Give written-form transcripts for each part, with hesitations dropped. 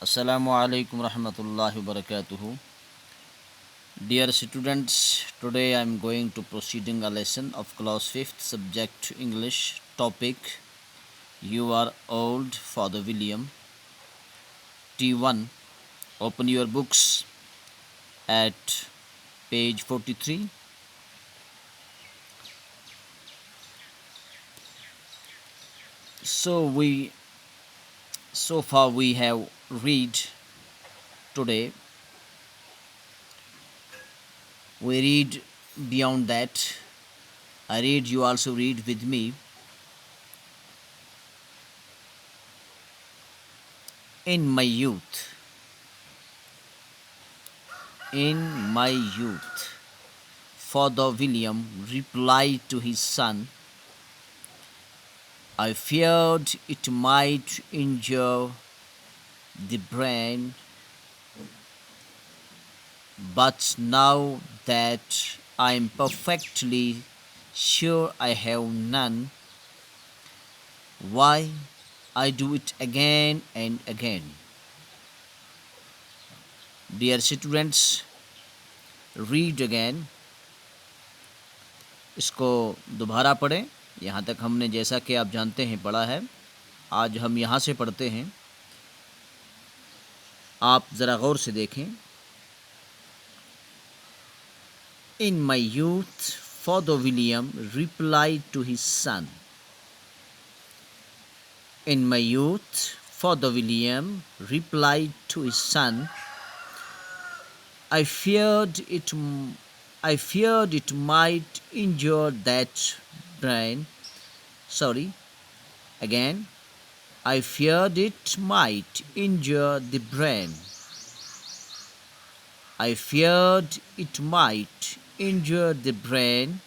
Assalamu alaikum rahmatullahi wabarakatuh. Dear students, today I am going to proceeding a lesson of class 5th subject English topic You Are Old Father William T1. Open your books at page 43. So far we have read today. We read beyond that. I read, you also read with me. In my youth, Father William replied to his son, I feared it might injure the brain, but now that I am perfectly sure I have none, why I do it again and again. Dear students, read again. इसको दोबारा पढ़ें। यहाँ तक हमने जैसा कि आप जानते हैं पढ़ा है। आज हम यहाँ से पढ़ते हैं। आप ज़रा गौर से देखें। In my youth, Father William replied to his son. In my youth, Father William replied to his son, I feared it might injure that brain. Sorry, again. I feared it might injure the brain. I feared it might injure the brain,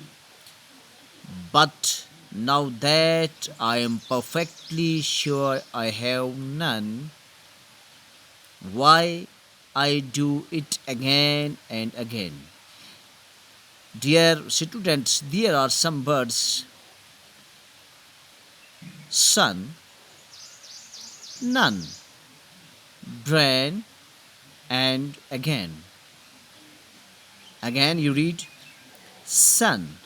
but now that I am perfectly sure I have none, why I do it again and again. Dear students, there are some words: sun, none, brain, and again. Again you read sun,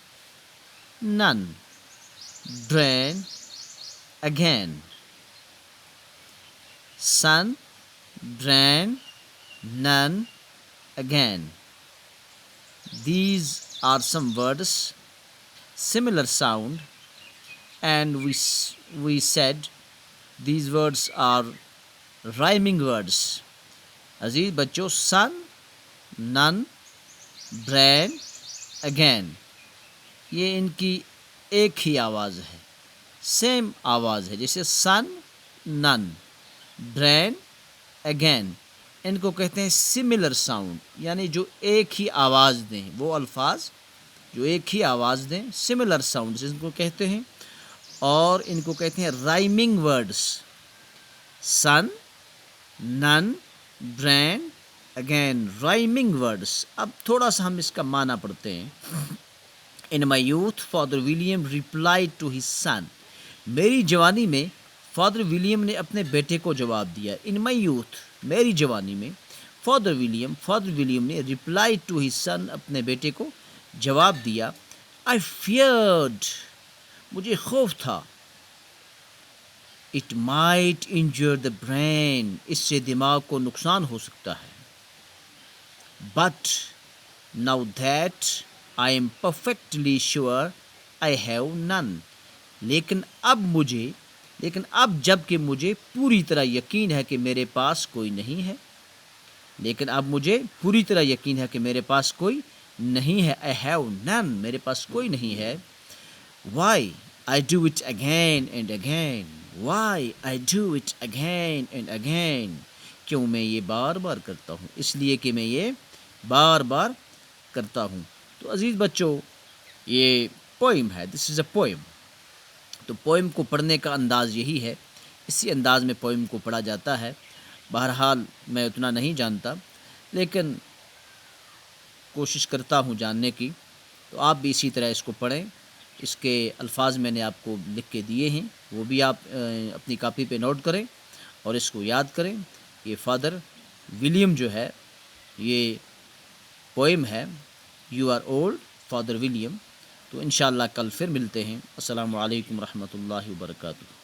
none, brain, again. Sun, brain, none, again. These are some words, similar sound, and we said these words are rhyming words. अजीज बच्चों, sun, none, brain, again, ये इनकी एक ही आवाज़ है, same आवाज़ है। जैसे सन, nun, brain, again, इनको कहते हैं सिमिलर साउंड, यानी जो एक ही आवाज़ दें, वो अल्फाज जो एक ही आवाज़ दें, सिमिलर साउंड इनको कहते हैं। और इनको कहते हैं rhyming words, son, nun, brain, again, rhyming words. अब थोड़ा सा हम इसका माना पढ़ते हैं। In my youth father William replied to his son. मेरी जवानी में फादर विलियम ने अपने बेटे को जवाब दिया। इन माई यूथ, मेरी जवानी में, फादर विलियम ने रिप्लाइड टू हिज सन, अपने बेटे को जवाब दिया। आई फियर्ड, मुझे खौफ था, it might injure the brain, इससे दिमाग को नुकसान हो सकता है। But now that I am perfectly sure I have none, लेकिन अब जबकि मुझे पूरी तरह यकीन है कि मेरे पास कोई नहीं है, मेरे पास कोई नहीं है। आई हैव नन, मेरे पास कोई नहीं है। Why I do it again and again, why I do it again and again, क्यों मैं ये बार बार करता हूँ, इसलिए कि मैं ये बार बार करता हूँ। तो अजीज़ बच्चों, ये पोइम है, दिस इज़ अ पोइम। तो पोइम को पढ़ने का अंदाज़ यही है, इसी अंदाज़ में पोइम को पढ़ा जाता है। बहरहाल मैं उतना नहीं जानता, लेकिन कोशिश करता हूँ जानने की। तो आप भी इसी तरह इसको पढ़ें। इसके अल्फाज मैंने आपको लिख के दिए हैं, वो भी आप अपनी कापी पे नोट करें और इसको याद करें। یہ فادر ولیم جو ہے یہ پوئم ہے، you are old father William. تو انشاءاللہ کل پھر ملتے ہیں. السلام علیکم ورحمۃ اللہ وبرکاتہ.